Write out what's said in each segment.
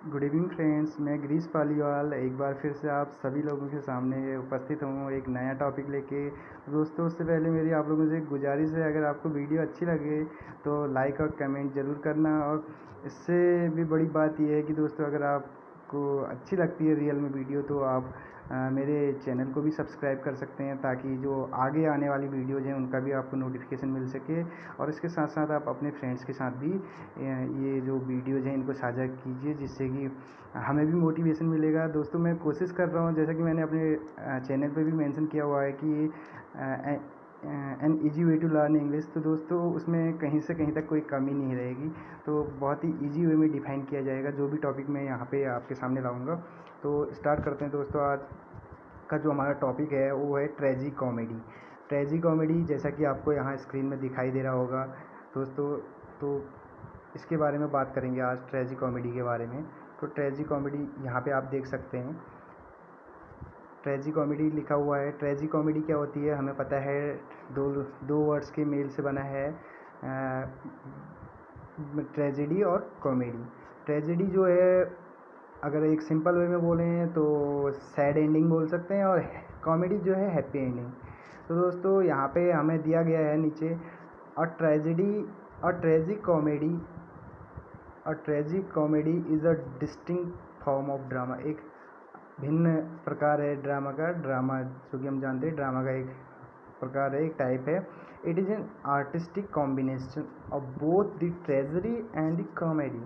Good evening friends, मैं गिरीश पालीवाल एक बार फिर से आप सभी लोगों के सामने उपस्थित हूँ एक नया टॉपिक लेके। दोस्तों, उससे पहले मेरी आप लोगों से एक गुजारिश है, अगर आपको वीडियो अच्छी लगे तो लाइक और कमेंट ज़रूर करना। और इससे भी बड़ी बात यह है कि दोस्तों, अगर आपको अच्छी लगती है रियल में वीडियो तो आप मेरे चैनल को भी सब्सक्राइब कर सकते हैं, ताकि जो आगे आने वाली वीडियोज़ हैं उनका भी आपको नोटिफिकेशन मिल सके। और इसके साथ साथ आप अपने फ्रेंड्स के साथ भी ये जो वीडियोज़ हैं इनको साझा कीजिए, जिससे कि हमें भी मोटिवेशन मिलेगा। दोस्तों, मैं कोशिश कर रहा हूँ, जैसा कि मैंने अपने चैनल पे भी मेंशन किया हुआ है कि an easy way to learn English. तो दोस्तों, उसमें कहीं से कहीं तक कोई कमी नहीं रहेगी। तो बहुत ही ईजी वे में डिफ़ाइन किया जाएगा जो भी टॉपिक मैं यहाँ पे आपके सामने लाऊंगा। तो स्टार्ट करते हैं दोस्तों। आज का जो हमारा टॉपिक है वो है ट्रेजी कॉमेडी। ट्रेजी कॉमेडी, जैसा कि आपको यहाँ स्क्रीन में दिखाई दे रहा होगा दोस्तों, तो इसके बारे में बात करेंगे आज, ट्रेजी कॉमेडी के बारे में। तो ट्रेजी कॉमेडी यहाँ पे आप देख सकते हैं, ट्रेजी कॉमेडी लिखा हुआ है। ट्रेजी कॉमेडी क्या होती है हमें पता है, दो दो वर्ड्स के मेल से बना है, ट्रेजेडी और कॉमेडी। ट्रेजेडी जो है, अगर एक सिंपल वे में बोलें तो सैड एंडिंग बोल सकते हैं, और कॉमेडी जो है हैप्पी एंडिंग। तो दोस्तों, यहाँ पे हमें दिया गया है नीचे, और ट्रेजेडी और ट्रेजिक कॉमेडी, और tragic comedy is a distinct form of drama. एक भिन्न प्रकार है ड्रामा का। ड्रामा जो कि हम जानते हैं, ड्रामा का एक प्रकार है, एक टाइप है। It is an artistic combination of both the tragedy and the comedy.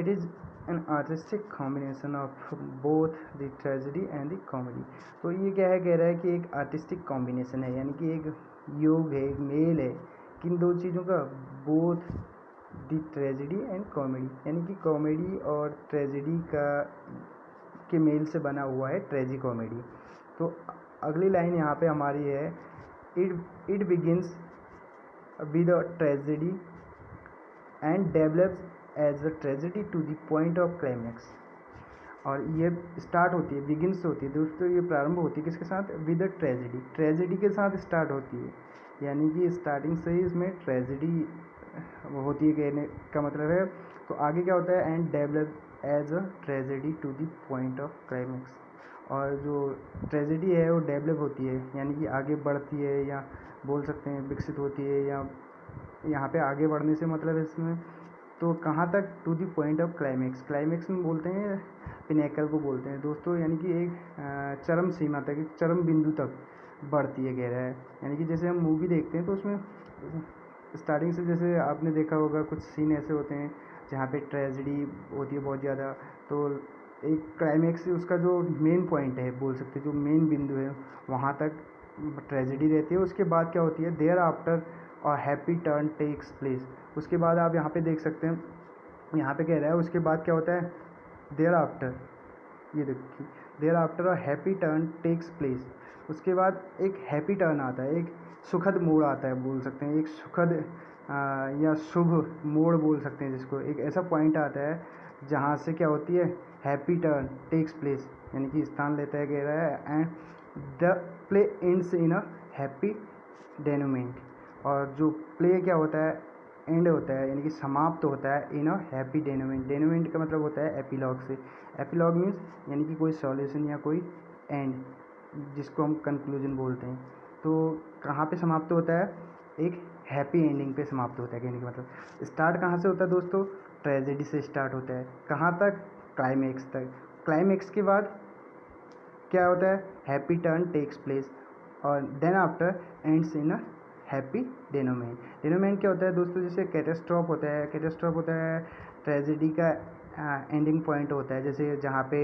It is an artistic combination of both the tragedy and the comedy. तो ये क्या है, कह रहा है कि एक आर्टिस्टिक कॉम्बिनेशन है, यानी कि एक योग है, एक मेल है किन दो चीज़ों का, both the tragedy and comedy, यानी कि कॉमेडी और ट्रेजेडी का के मेल से बना हुआ है ट्रेजी कॉमेडी। तो अगली लाइन यहाँ पे हमारी है, it begins with a tragedy and develops as a tragedy to the point of climax. और ये स्टार्ट होती है, बिगिंस होती है दोस्तों, ये प्रारंभ होती है किसके साथ, विद अ ट्रेजेडी। ट्रेजेडी के साथ स्टार्ट होती है, यानी कि स्टार्टिंग से ही इसमें ट्रेजेडी होती है, कहने का मतलब है। तो आगे क्या होता है, and develop as a tragedy to the point of climax. और जो ट्रेजेडी है वो डेवलप होती है, यानी कि आगे बढ़ती है, या बोल सकते हैं विकसित होती है, या यहाँ पे आगे बढ़ने से मतलब इसमें, तो कहाँ तक, to the point of climax. Climax में बोलते हैं, पिनेकल को बोलते हैं दोस्तों, यानी कि एक चरम सीमा तक, एक चरम बिंदु तक बढ़ती है, कह रहा है। यानी कि जैसे हम मूवी देखते हैं तो उसमें स्टार्टिंग से, जैसे आपने देखा होगा, कुछ सीन ऐसे होते हैं जहाँ पे ट्रेजेडी होती है बहुत ज़्यादा, तो एक क्लाइमैक्स, उसका जो मेन पॉइंट है बोल सकते हैं, जो मेन बिंदु है, वहाँ तक ट्रेजेडी रहती है। उसके बाद क्या होती है, देयर आफ्टर और हैप्पी टर्न टेक्स प्लेस। उसके बाद आप यहाँ पे देख सकते हैं, यहाँ पे कह रहा है उसके बाद क्या होता है, देयर आफ्टर, ये देखिए, thereafter a happy turn takes place. उसके बाद एक हैप्पी टर्न आता है, एक सुखद मोड़ आता है बोल सकते हैं, एक सुखद या शुभ मोड़ बोल सकते हैं जिसको। एक ऐसा पॉइंट आता है जहाँ से क्या होती है, हैप्पी टर्न टेक्स प्लेस, यानी कि स्थान लेता है, कह रहा है, and the play ends in a happy denouement. और जो प्ले क्या होता है, एंड होता है, यानी कि समाप्त तो होता है इन अ हैप्पी डेनोमेंट। डेनोमेंट का मतलब होता है एपिलॉग से। एपिलॉग मीन्स यानी कि कोई सॉल्यूशन या कोई एंड, जिसको हम कंक्लूजन बोलते हैं। तो कहाँ पे समाप्त होता है, एक हैप्पी एंडिंग पे समाप्त होता है, कहने का मतलब। स्टार्ट कहाँ से होता है दोस्तों, ट्रेजेडी से स्टार्ट होता है, कहाँ तक, क्लाइमैक्स तक। क्लाइमैक्स के बाद क्या होता है, हैप्पी टर्न टेक्स प्लेस, और then after ends in a happy denouement. Denouement क्या होता है दोस्तों, जैसे कैटेस्ट्रॉफ होता है, कैटेस्ट्रॉफ होता है ट्रेजेडी का एंडिंग पॉइंट होता है। जैसे जहाँ पे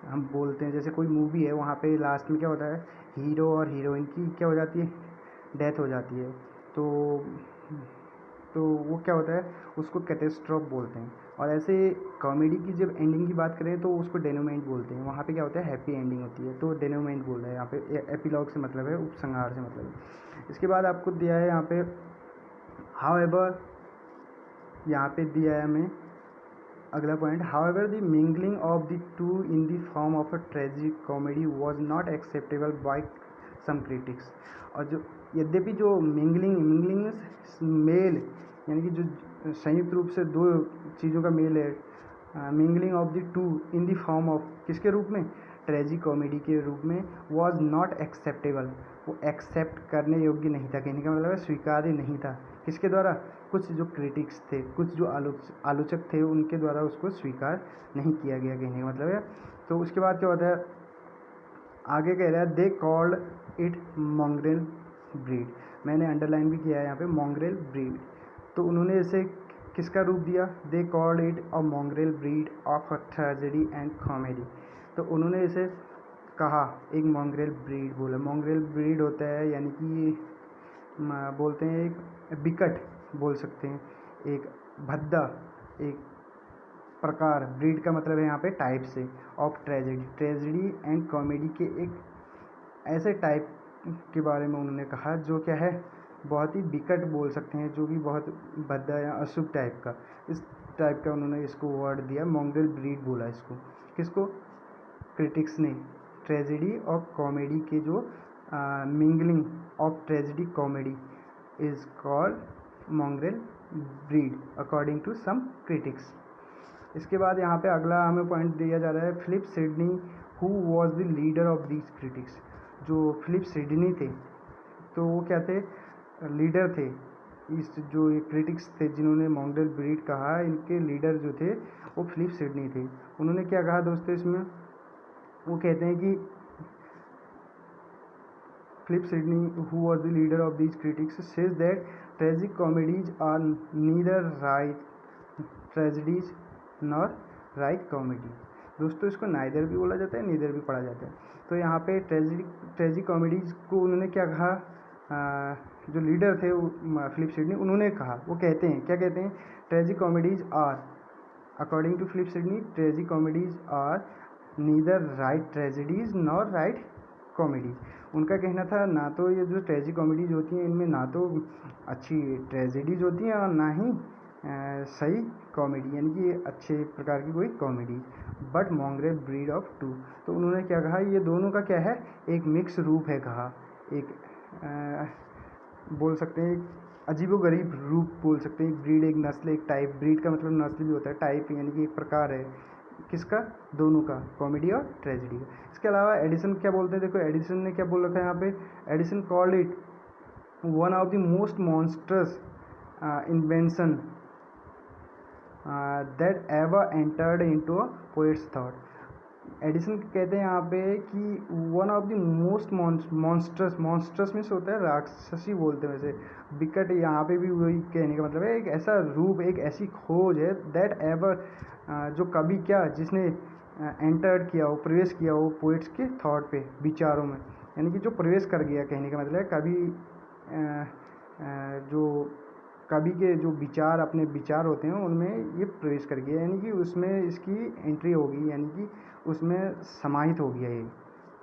हम बोलते हैं, जैसे कोई मूवी है, वहाँ पे लास्ट में क्या होता है, हीरो और हीरोइन की क्या हो जाती है, डेथ हो जाती है। तो वो क्या होता है, उसको कैटेस्ट्रॉफ बोलते हैं। और ऐसे कॉमेडी की जब एंडिंग की बात करें तो उसको डेनोमेंट बोलते हैं। वहाँ पे क्या होता है, हैप्पी एंडिंग होती है, तो डेनोमेंट बोल रहे हैं यहाँ पे। एपिलॉग से मतलब है, उपसंहार से मतलब है। इसके बाद आपको दिया है यहाँ पे, हाउ एवर, यहाँ पे दिया है हमें अगला point, however the mingling of the two in the form of a tragic comedy was not acceptable by some critics. और जो, यद्यपि जो मिंगलिंग मेल, यानी कि जो संयुक्त रूप से दो चीज़ों का मेल है, mingling of the two in the form of किसके रूप में, ट्रेजी कॉमेडी के रूप में, वॉज नॉट एक्सेप्टेबल, वो एक्सेप्ट करने योग्य नहीं था, कहने का मतलब है स्वीकार्य नहीं था, किसके द्वारा, कुछ जो क्रिटिक्स थे, कुछ जो आलोचक थे उनके द्वारा उसको स्वीकार नहीं किया गया, कहने का मतलब है। तो उसके बाद क्या होता है, आगे कह रहा है दे कॉल्ड इट मॉन्ग्रेल ब्रीड, मैंने अंडरलाइन भी किया है यहाँ पे मॉन्ग्रेल ब्रीड। तो उन्होंने इसे किसका रूप दिया, they called it a mongrel breed of a tragedy and comedy, तो उन्होंने इसे कहा एक मॉन्ग्रेल ब्रीड बोला। मॉन्ग्रेल ब्रीड होता है यानी कि बोलते हैं एक बिकट बोल सकते हैं, एक भद्दा, एक प्रकार, ब्रीड का मतलब है यहाँ पे टाइप से, ऑफ ट्रेजेडी एंड कॉमेडी के एक ऐसे टाइप के बारे में उन्होंने कहा जो क्या है बहुत ही बिकट बोल सकते हैं, जो कि बहुत भद्दा या अशुभ टाइप का, इस टाइप का उन्होंने इसको वर्ड दिया, मॉन्ग्रेल ब्रीड बोला इसको, किसको, क्रिटिक्स ने, ट्रेजेडी और कॉमेडी के जो mingling of tragedy comedy is called mongrel breed according to some critics. इसके बाद यहाँ पे अगला हमें पॉइंट दिया जा रहा है Philip Sidney who was the leader of these critics, जो फिलिप सिडनी थे तो वो क्या थे, लीडर थे, इस जो ये क्रिटिक्स थे जिन्होंने मॉन्ग्रेल ब्रीड कहा, इनके लीडर जो थे वो फिलिप सिडनी थे। उन्होंने क्या कहा दोस्तों इसमें, वो कहते हैं कि Philip Sidney who was the leader of these critics says that tragic comedies are neither right tragedies nor right comedy. दोस्तों इसको नाइदर भी बोला जाता है, नीदर भी पढ़ा जाता है। तो यहाँ पे ट्रेजिक कॉमेडीज को उन्होंने क्या कहा, जो लीडर थे फिलिप सिडनी, उन्होंने कहा, वो कहते हैं, क्या कहते हैं, tragic comedies are according to Philip Sidney tragic comedies are neither right tragedies nor right comedies. उनका कहना था ना तो ये जो ट्रेजिक कॉमेडीज होती हैं इनमें ना तो अच्छी ट्रेजेडीज होती हैं और ना ही सही कॉमेडी, यानी कि अच्छे प्रकार की कोई comedy, but mongrel breed of two. तो उन्होंने क्या कहा, ये दोनों का क्या है, एक मिक्स रूप है, कहा एक बोल सकते हैं एक अजीबोगरीब रूप बोल सकते हैं, एक ब्रीड, एक नस्ल, एक टाइप, ब्रीड का मतलब नस्ल भी होता है, टाइप यानी कि एक प्रकार है, किसका, दोनों का, कॉमेडी और ट्रेजेडी का। इसके अलावा एडिसन क्या बोलते हैं, देखो एडिसन ने क्या बोल रखा है यहाँ पे, Edison called it one of the most monsters invention that ever entered into a poets thought. Edison कहते हैं यहाँ पे कि one of the most monsters means होता है राक्षसी बोलते हैं वैसे, बिकट यहाँ पे भी वही कहने का मतलब है, एक ऐसा रूप, एक ऐसी खोज है दैट एवर जो कभी क्या, जिसने एंटर्ड किया हो, प्रवेश किया हो पोइट्स के थॉट पे, विचारों में, यानी कि जो प्रवेश कर गया, कहने का मतलब है कभी जो कवि के जो विचार, अपने विचार होते हैं उनमें ये प्रवेश कर गया, यानी कि उसमें इसकी एंट्री होगी, यानी कि उसमें समाहित हो गया ये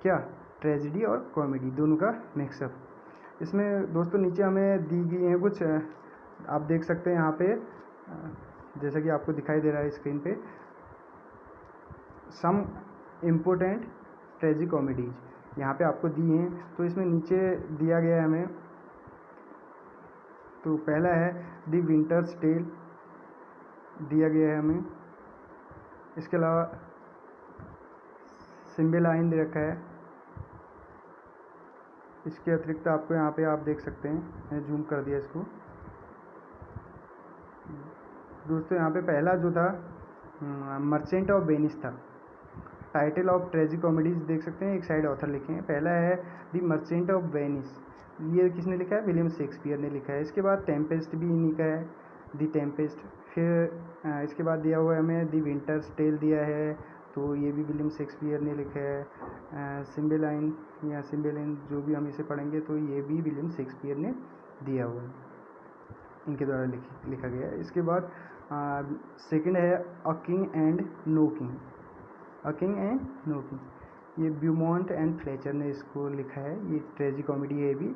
क्या, ट्रेजेडी और कॉमेडी दोनों का मिक्सअप। इसमें दोस्तों नीचे हमें दी गई हैं कुछ, आप देख सकते हैं यहाँ पे, जैसा कि आपको दिखाई दे रहा है स्क्रीन पे, सम इम्पोर्टेंट ट्रेजिक कॉमेडीज यहाँ पे आपको दी हैं। तो इसमें नीचे दिया गया है हमें, तो पहला है द विंटर्स टेल दिया गया है हमें, इसके अलावा सिम्बेलाइन दे रखा है, इसके अतिरिक्त आपको यहाँ पे आप देख सकते हैं, मैंने जूम कर दिया इसको दोस्तों। यहाँ पे पहला जो था मर्चेंट ऑफ वेनिस था, टाइटल ऑफ ट्रेजिक कॉमेडीज देख सकते हैं, एक साइड ऑथर लिखे हैं, पहला है द मर्चेंट ऑफ वेनिस, ये किसने लिखा है, विलियम शेक्सपियर ने लिखा है। इसके बाद टेम्पेस्ट भी इन्हीं का है, द टेम्पेस्ट। फिर इसके बाद दिया हुआ है हमें द विंटर्स टेल दिया है, तो ये भी विलियम शेक्सपियर ने लिखा है। सिम्बेलाइन या सिम्बेलाइन जो भी हम इसे पढ़ेंगे, तो ये भी विलियम शेक्सपियर ने दिया हुआ है, इनके द्वारा लिखा गया है। इसके बाद सेकंड है a king and no king, a king and no king, ये ब्यूमॉन्ट एंड फ्लेचर ने इसको लिखा है, ये ट्रेजिक कॉमेडी है भी।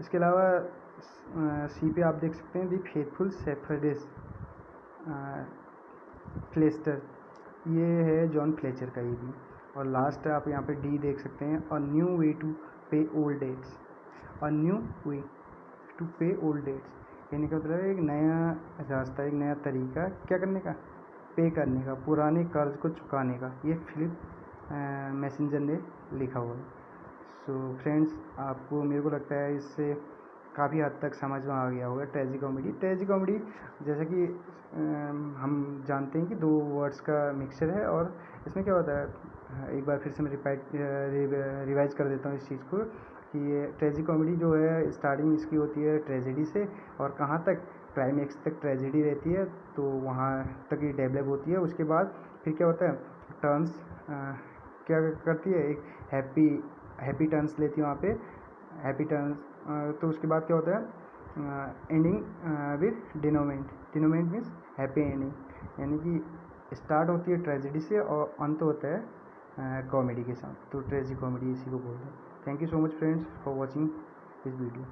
इसके अलावा सी पे आप देख सकते हैं द फेथफुल शेफर्डेस फ्लेस्टर, ये है जॉन फ्लेचर का ये भी। और लास्ट आप यहाँ पे डी देख सकते हैं, a new way to pay old debts, a new way to pay old debts, यानी कि मतलब एक नया रास्ता, एक नया तरीका क्या करने का, पे करने का, पुराने कर्ज को चुकाने का, ये फिलिप मैसेंजर ने लिखा हुआ है। सो फ्रेंड्स, आपको मेरे को लगता है इससे काफ़ी हद तक समझ में आ गया होगा ट्रेजिकॉमेडी। ट्रेजिकॉमेडी जैसा कि हम जानते हैं कि दो वर्ड्स का मिक्सचर है, और इसमें क्या होता है, एक बार फिर से मैं रिवाइज कर देता हूँ इस चीज़ को कि ये ट्रेजिकॉमेडी जो है स्टार्टिंग इसकी होती है ट्रेजेडी से, और कहाँ तक, क्लाइमेक्स तक ट्रेजेडी रहती है, तो वहाँ तक ये डेवलप होती है। उसके बाद फिर क्या होता है, टर्न्स क्या करती है, एक हैप्पी टर्न्स लेती है वहाँ पे, हैप्पी टर्न्स। तो उसके बाद क्या होता है, ending with denouement means happy ending, यानी कि स्टार्ट होती है ट्रेजेडी से और अंत होता है कॉमेडी के साथ। तो ट्रेजिकॉमेडी इसी को बोलते हैं। Thank you so much friends for watching this video.